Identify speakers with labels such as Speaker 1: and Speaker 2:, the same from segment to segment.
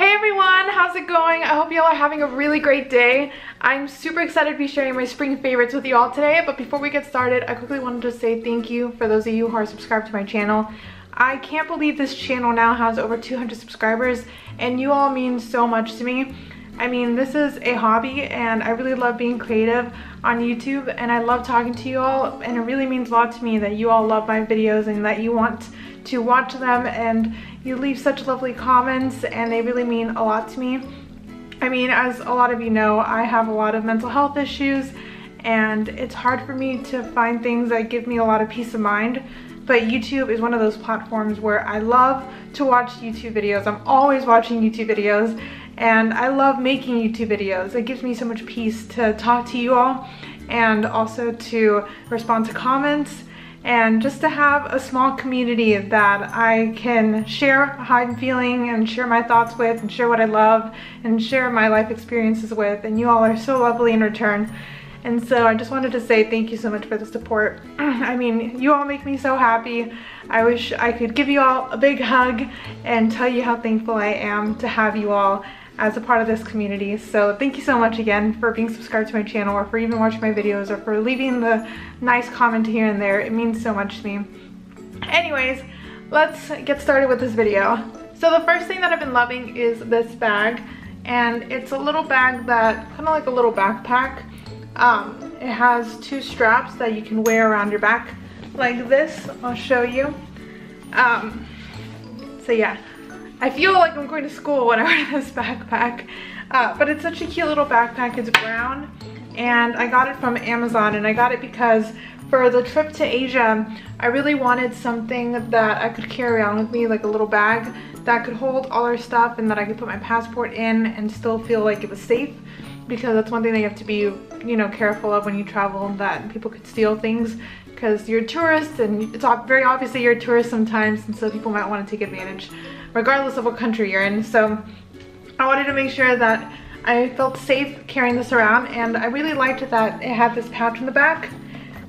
Speaker 1: Hey everyone, how's it going? I hope y'all are having a really great day. I'm super excited to be sharing my spring favorites with you all today, but before we get started, I quickly wanted to say thank you for those of you who are subscribed to my channel. I can't believe this channel now has over 200 subscribers, and you all mean so much to me. I mean, this is a hobby, and I really love being creative on YouTube, and I love talking to you all, and it really means a lot to me that you all love my videos and that you want to watch them, and you leave such lovely comments, and they really mean a lot to me. I mean, as a lot of you know, I have a lot of mental health issues, and it's hard for me to find things that give me a lot of peace of mind. But YouTube is one of those platforms where I love to watch YouTube videos. I'm always watching YouTube videos, and I love making YouTube videos. It gives me so much peace to talk to you all and also to respond to comments and just to have a small community that I can share how I'm feeling and share my thoughts with and share what I love and share my life experiences with, and you all are so lovely in return. And so I just wanted to say thank you so much for the support. I mean, you all make me so happy. I wish I could give you all a big hug and tell you how thankful I am to have you all as a part of this community. So thank you so much again for being subscribed to my channel, or for even watching my videos, or for leaving the nice comment here and there. It means so much to me. Anyways, let's get started with this video. So the first thing that I've been loving is this bag, and it's a little bag that kind of like a little backpack. It has two straps that you can wear around your back like this. I'll show you. So yeah, I feel like I'm going to school when I wear this backpack, but it's such a cute little backpack. It's brown, and I got it from Amazon, and I got it because for the trip to Asia, I really wanted something that I could carry around with me, like a little bag that could hold all our stuff and that I could put my passport in and still feel like it was safe, because that's one thing that you have to be, you know, careful of when you travel, that people could steal things, because you're a tourist, and it's very obvious that you're a tourist sometimes, and so people might want to take advantage regardless of what country you're in. So I wanted to make sure that I felt safe carrying this around, and I really liked that it had this pouch in the back.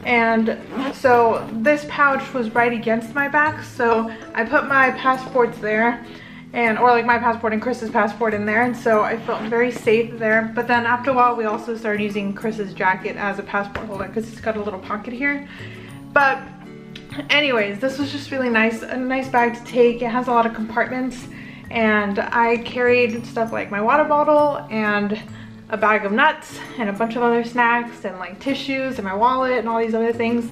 Speaker 1: And so this pouch was right against my back, so I put my passports there, or like my passport and Chris's passport in there, and so I felt very safe there. But then after a while, we also started using Chris's jacket as a passport holder because it's got a little pocket here. But anyways, this was just really nice, a nice bag to take. It has a lot of compartments, and I carried stuff like my water bottle and a bag of nuts and a bunch of other snacks and like tissues and my wallet and all these other things.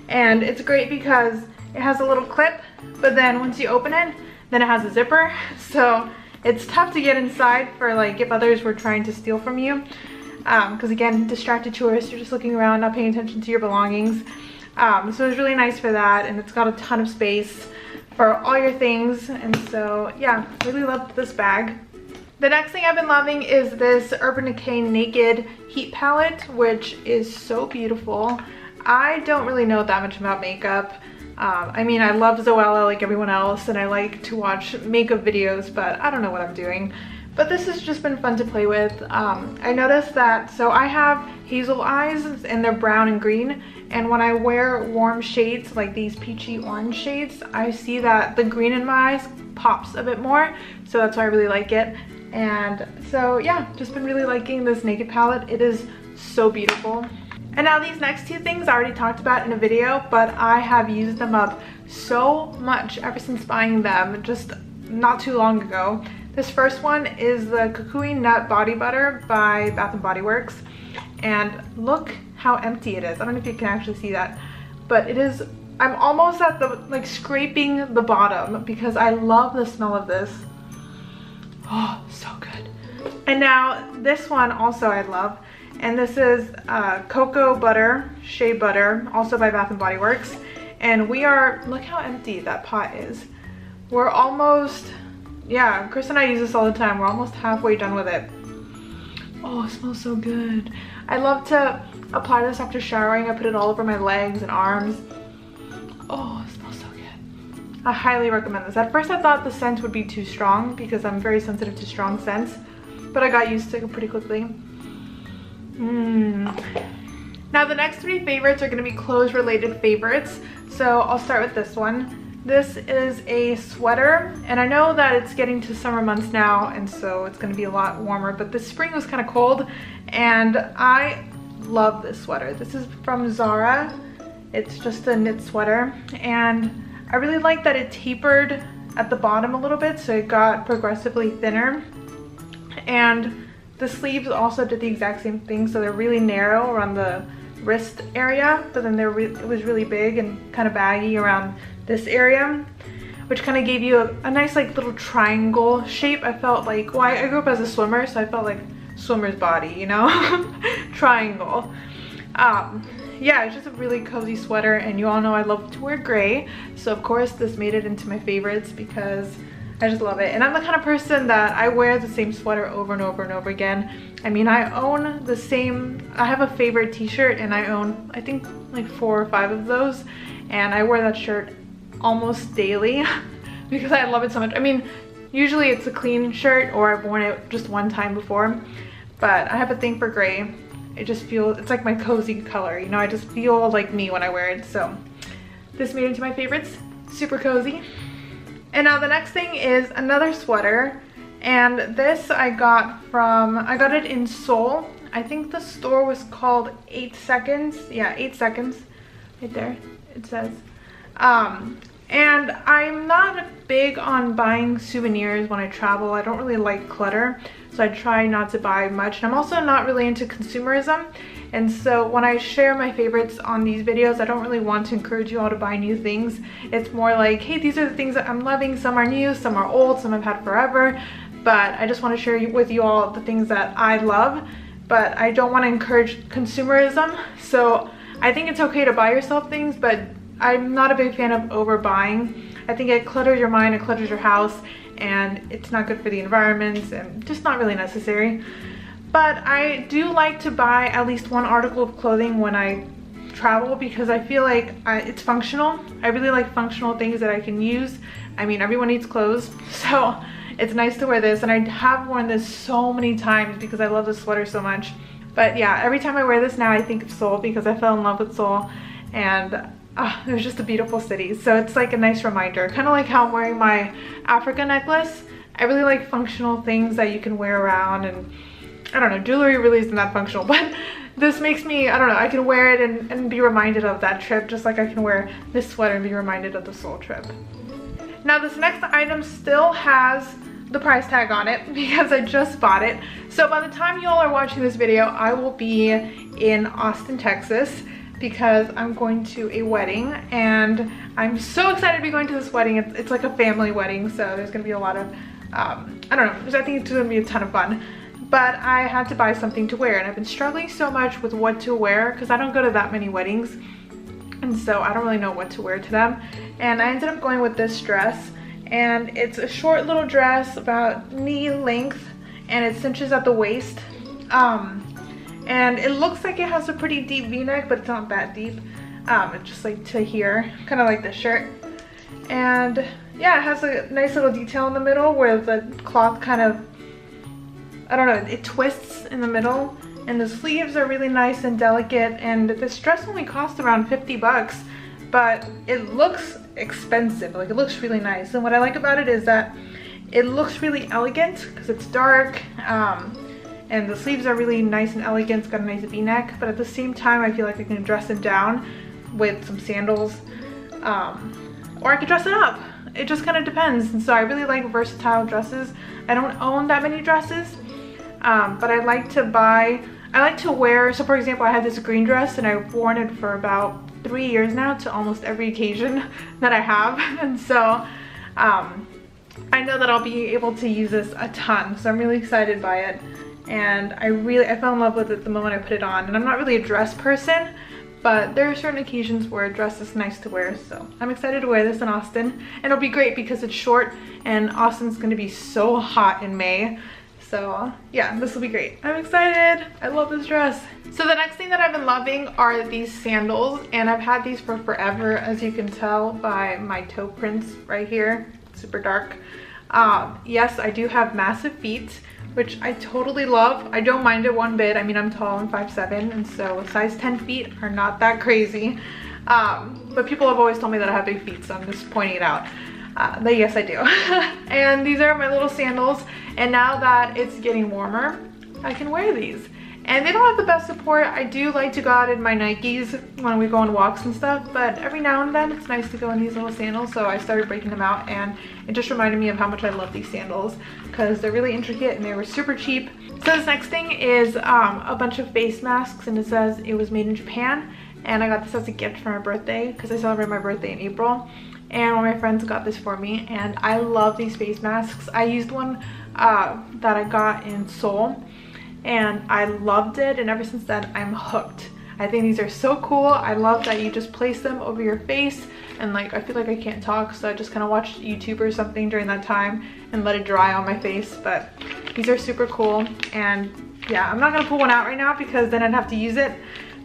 Speaker 1: And it's great because it has a little clip, but then once you open it, then it has a zipper, so it's tough to get inside for like if others were trying to steal from you, because again, distracted tourists, you're just looking around, not paying attention to your belongings. So it's really nice for that, and it's got a ton of space for all your things, and so yeah, really loved this bag. The next thing I've been loving is this Urban Decay Naked Heat Palette, which is so beautiful. I don't really know that much about makeup. I mean, I love Zoella like everyone else, and I like to watch makeup videos, but I don't know what I'm doing. But this has just been fun to play with. I noticed that, so I have hazel eyes, and they're brown and green, and when I wear warm shades like these peachy orange shades, I see that the green in my eyes pops a bit more, so that's why I really like it. And so yeah, just been really liking this Naked palette. It is so beautiful. And now these next two things I already talked about in a video, but I have used them up so much ever since buying them just not too long ago. This first one is the Kukui Nut Body Butter by Bath & Body Works, and look how empty it is. I don't know if you can actually see that, but it is, I'm almost at the, like, scraping the bottom because I love the smell of this. Oh, so good. And now this one also I love, and this is Cocoa Butter, Shea Butter, also by Bath & Body Works. And we are, look how empty that pot is. We're almost, yeah, Chris and I use this all the time. We're almost halfway done with it. Oh, it smells so good. I love to apply this after showering. I put it all over my legs and arms. Oh, it smells so good. I highly recommend this. At first I thought the scent would be too strong because I'm very sensitive to strong scents, but I got used to it pretty quickly. Now the next three favorites are going to be clothes related favorites. So I'll start with this one. This is a sweater, and I know that it's getting to summer months now, and so it's gonna be a lot warmer, but this spring was kind of cold, and I love this sweater. This is from Zara. It's just a knit sweater, and I really like that it tapered at the bottom a little bit, so it got progressively thinner. And the sleeves also did the exact same thing, so they're really narrow around the wrist area, but then it was really big and kind of baggy around this area, which kind of gave you a nice like little triangle shape. I felt like, well, I grew up as a swimmer, so I felt like swimmer's body, you know. Triangle. Yeah, it's just a really cozy sweater, and you all know I love to wear gray, so of course this made it into my favorites because I just love it. And I'm the kind of person that I wear the same sweater over and over and over again. I mean, I have a favorite t-shirt, and I own, I think, like 4 or 5 of those, and I wear that shirt almost daily because I love it so much. I mean, usually it's a clean shirt, or I've worn it just one time before, but I have a thing for gray. It just feels, it's like my cozy color, you know. I just feel like me when I wear it, so this made it into my favorites. Super cozy. And now the next thing is another sweater, and this I got it in Seoul. I think the store was called 8 Seconds. Yeah, 8 Seconds. Right there, it says. And I'm not big on buying souvenirs when I travel. I don't really like clutter, so I try not to buy much. And I'm also not really into consumerism, and so when I share my favorites on these videos, I don't really want to encourage you all to buy new things. It's more like, hey, these are the things that I'm loving. Some are new, some are old, some I've had forever, but I just want to share with you all the things that I love, but I don't want to encourage consumerism. So I think it's okay to buy yourself things, but I'm not a big fan of overbuying. I think it clutters your mind, it clutters your house, and it's not good for the environment and just not really necessary. But I do like to buy at least one article of clothing when I travel because I feel like it's functional. I really like functional things that I can use. I mean, everyone needs clothes, so it's nice to wear this, and I have worn this so many times because I love this sweater so much. But yeah, every time I wear this now I think of Seoul because I fell in love with Seoul, and it was just a beautiful city. So it's like a nice reminder, kind of like how I'm wearing my Africa necklace. I really like functional things that you can wear around, and I don't know, jewelry really isn't that functional, but this makes me, I don't know, I can wear it and be reminded of that trip, just like I can wear this sweater and be reminded of the Seoul trip. Now this next item still has the price tag on it because I just bought it. So by the time you all are watching this video, I will be in Austin, Texas, because I'm going to a wedding, and I'm so excited to be going to this wedding. It's like a family wedding, so there's gonna be a lot of, I don't know, I think it's gonna be a ton of fun. But I had to buy something to wear, and I've been struggling so much with what to wear because I don't go to that many weddings, and so I don't really know what to wear to them. And I ended up going with this dress, and it's a short little dress about knee length, and it cinches at the waist. And it looks like it has a pretty deep v-neck, but it's not that deep. It's just like to here, kind of like this shirt. And yeah, it has a nice little detail in the middle where the cloth kind of, I don't know, it twists in the middle, and the sleeves are really nice and delicate, and this dress only cost around 50 bucks, but it looks expensive. Like, it looks really nice, and what I like about it is that it looks really elegant because it's dark, and the sleeves are really nice and elegant. It's got a nice v-neck, but at the same time I feel like I can dress it down with some sandals, or I could dress it up. It just kind of depends. And so I really like versatile dresses. I don't own that many dresses, but I like to wear, so for example, I had this green dress and I've worn it for about 3 years now to almost every occasion that I have. And so I know that I'll be able to use this a ton, so I'm really excited by it. And I fell in love with it the moment I put it on. And I'm not really a dress person, but there are certain occasions where a dress is nice to wear, so I'm excited to wear this in Austin. And it'll be great because it's short, and Austin's gonna be so hot in May. So yeah, this will be great. I'm excited. I love this dress. So the next thing that I've been loving are these sandals, and I've had these for forever, as you can tell by my toe prints right here. Super dark. Yes, I do have massive feet, which I totally love. I don't mind it one bit. I mean, I'm tall, I'm 5'7", and so size 10 feet are not that crazy. But people have always told me that I have big feet, so I'm just pointing it out. But yes, I do. And these are my little sandals, and now that it's getting warmer, I can wear these. And they don't have the best support. I do like to go out in my Nikes when we go on walks and stuff, but every now and then it's nice to go in these little sandals, so I started breaking them out, and it just reminded me of how much I love these sandals because they're really intricate and they were super cheap. So this next thing is a bunch of face masks, and it says it was made in Japan, and I got this as a gift for my birthday because I celebrate my birthday in April, and one of my friends got this for me, and I love these face masks. I used one that I got in Seoul, and I loved it, and ever since then I'm hooked. I think these are so cool. I love that you just place them over your face, and like I feel like I can't talk, so I just kind of watched YouTube or something during that time and let it dry on my face. But these are super cool, and yeah, I'm not gonna pull one out right now because then I'd have to use it,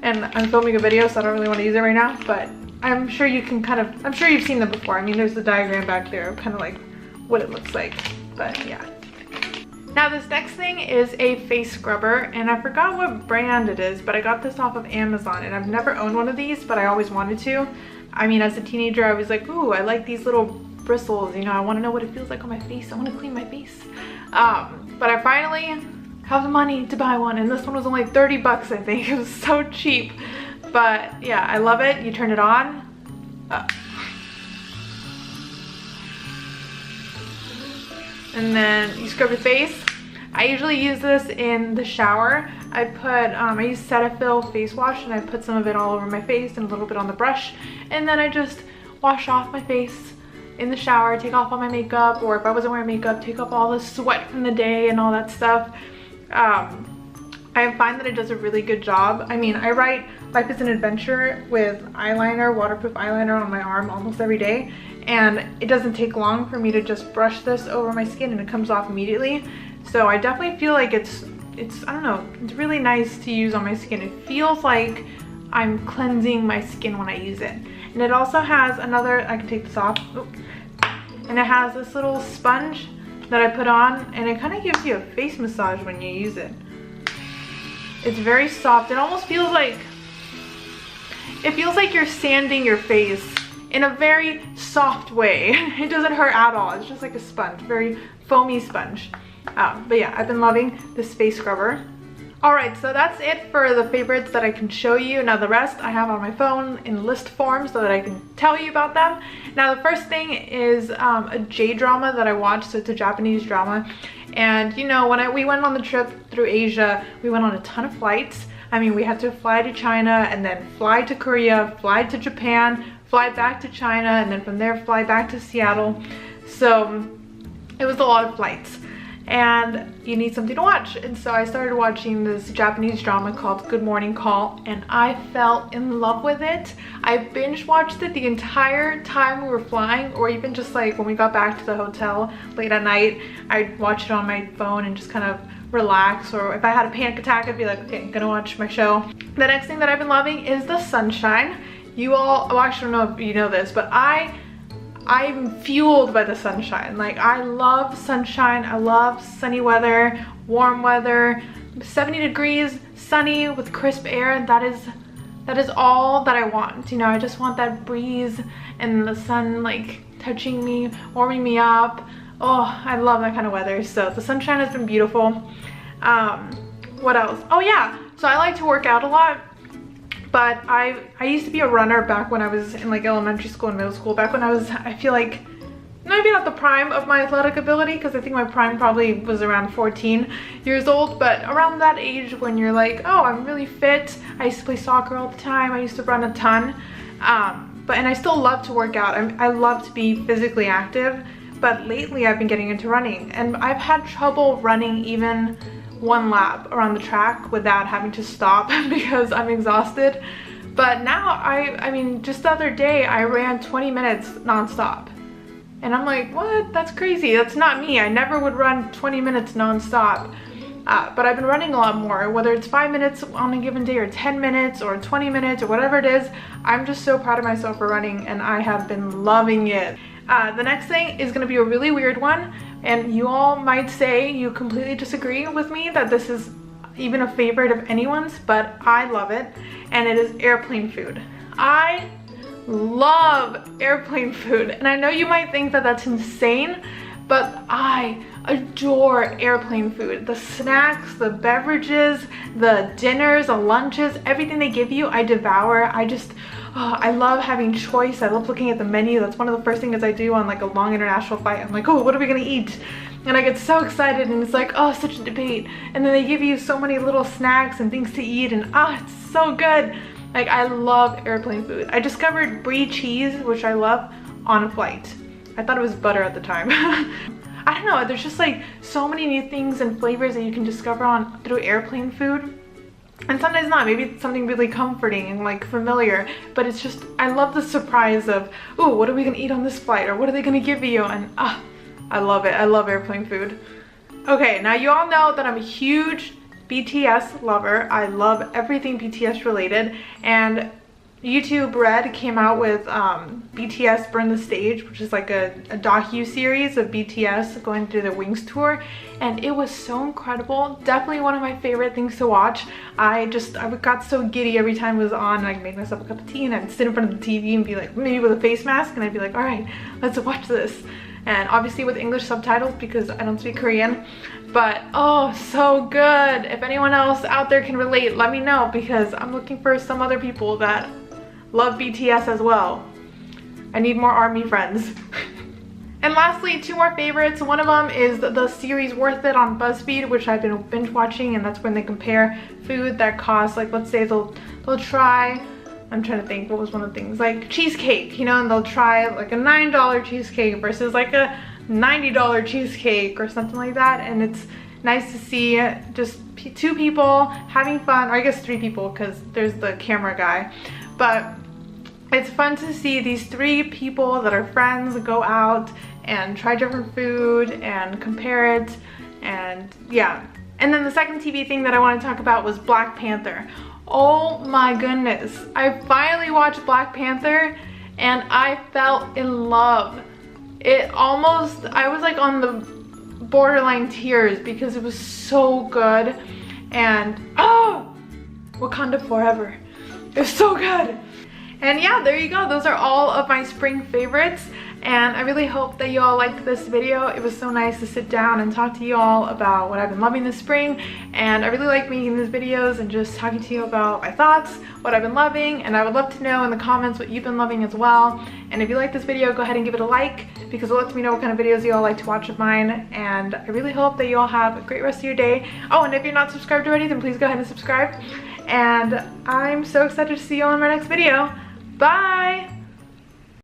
Speaker 1: and I'm filming a video, so I don't really want to use it right now. But I'm sure you can kind of, I'm sure you've seen them before. I mean, there's the diagram back there of kind of like what it looks like, but yeah. Now this next thing is a face scrubber, and I forgot what brand it is, but I got this off of Amazon, and I've never owned one of these, but I always wanted to. I mean, as a teenager, I was like, ooh, I like these little bristles, you know, I want to know what it feels like on my face. I want to clean my face. But I finally have the money to buy one, and this one was only 30 bucks, I think. It was so cheap. But yeah, I love it. You turn it on. And then you scrub your face. I usually use this in the shower. I use Cetaphil face wash, and I put some of it all over my face and a little bit on the brush, and then I just wash off my face in the shower, take off all my makeup, or if I wasn't wearing makeup, take off all the sweat from the day and all that stuff. I find that it does a really good job. I mean, I write Life is an Adventure with eyeliner, waterproof eyeliner on my arm almost every day, and it doesn't take long for me to just brush this over my skin and it comes off immediately. So I definitely feel like it's I don't know, it's really nice to use on my skin. It feels like I'm cleansing my skin when I use it. And it also has another, I can take this off, and it has this little sponge that I put on, and it kind of gives you a face massage when you use it. It's very soft. It almost feels like, it feels like you're sanding your face in a very soft way. It doesn't hurt at all. It's just like a sponge, very foamy sponge. But yeah, I've been loving this face scrubber. Alright, so that's it for the favorites that I can show you. Now the rest I have on my phone in list form so that I can tell you about them. Now the first thing is a J-drama that I watched. So it's a Japanese drama. And you know, when we went on the trip through Asia, we went on a ton of flights. I mean, we had to fly to China and then fly to Korea, fly to Japan, fly back to China, and then from there fly back to Seattle. So it was a lot of flights, and you need something to watch. And so I started watching this Japanese drama called Good Morning Call, and I fell in love with it. I binge watched it the entire time we were flying, or even just like when we got back to the hotel late at night, I'd watch it on my phone and just kind of relax. Or if I had a panic attack, I'd be like, okay, I'm gonna watch my show. The next thing that I've been loving is the sunshine. You all, well, I don't know if you know this, but I'm fueled by the sunshine. Like, I love sunshine. I love sunny weather, warm weather, 70 degrees, sunny with crisp air. That is all that I want. You know, I just want that breeze and the sun like touching me, warming me up. Oh, I love that kind of weather. So the sunshine has been beautiful. What else? Oh yeah, so I like to work out a lot. But I used to be a runner back when I was in like elementary school and middle school, back when I feel like maybe not the prime of my athletic ability, because I think my prime probably was around 14 years old, but around that age when you're like, oh, I'm really fit. I used to play soccer all the time. I used to run a ton. And I still love to work out. I love to be physically active, but lately I've been getting into running, and I've had trouble running even one lap around the track without having to stop because I'm exhausted. But now I mean, just the other day I ran 20 minutes non-stop, and I'm like, what? That's crazy. That's not me. I never would run 20 minutes non-stop. But I've been running a lot more, whether it's 5 minutes on a given day or 10 minutes or 20 minutes or whatever it is. I'm just so proud of myself for running, and I have been loving it. The next thing is going to be a really weird one, and you all might say you completely disagree with me that this is even a favorite of anyone's, but I love it, and it is airplane food. I love airplane food. And I know you might think that that's insane, but I adore airplane food. The snacks, the beverages, the dinners, the lunches, everything they give you, I devour. I love having choice. I love looking at the menu. That's one of the first things I do on like a long international flight. I'm like, oh, what are we gonna eat? And I get so excited, and it's like, oh, such a debate. And then they give you so many little snacks and things to eat, and it's so good. Like, I love airplane food. I discovered brie cheese, which I love, on a flight. I thought it was butter at the time. I don't know, there's just like so many new things and flavors that you can discover through airplane food. And sometimes not, maybe it's something really comforting and like familiar, but it's just, I love the surprise of, ooh, what are we gonna eat on this flight? Or what are they gonna give you? And I love it, I love airplane food. Okay, now you all know that I'm a huge BTS lover. I love everything BTS related, and YouTube Red came out with BTS Burn the Stage, which is like a docu-series of BTS going through the Wings tour, and it was so incredible. Definitely one of my favorite things to watch. I got so giddy every time it was on, and I'd make myself a cup of tea, and I'd sit in front of the TV and be like, maybe with a face mask, and I'd be like, all right, let's watch this. And obviously with English subtitles because I don't speak Korean. But oh, so good. If anyone else out there can relate, let me know, because I'm looking for some other people that love BTS as well. I need more ARMY friends. And lastly, two more favorites. One of them is the series Worth It on BuzzFeed, which I've been binge watching, and that's when they compare food that costs, like, let's say they'll try, I'm trying to think, what was one of the things, like cheesecake, you know, and they'll try like a $9 cheesecake versus like a $90 cheesecake or something like that. And it's nice to see just two people having fun, or I guess three people because there's the camera guy. But it's fun to see these three people that are friends go out and try different food and compare it, and yeah. And then the second TV thing that I want to talk about was Black Panther. Oh my goodness, I finally watched Black Panther and I fell in love. I was like on the borderline tears because it was so good. And Wakanda forever. It was so good. And yeah, there you go. Those are all of my spring favorites. And I really hope that you all liked this video. It was so nice to sit down and talk to you all about what I've been loving this spring. And I really like making these videos and just talking to you about my thoughts, what I've been loving. And I would love to know in the comments what you've been loving as well. And if you like this video, go ahead and give it a like, because it lets me know what kind of videos you all like to watch of mine. And I really hope that you all have a great rest of your day. Oh, and if you're not subscribed already, then please go ahead and subscribe. And I'm so excited to see you all in my next video. Bye!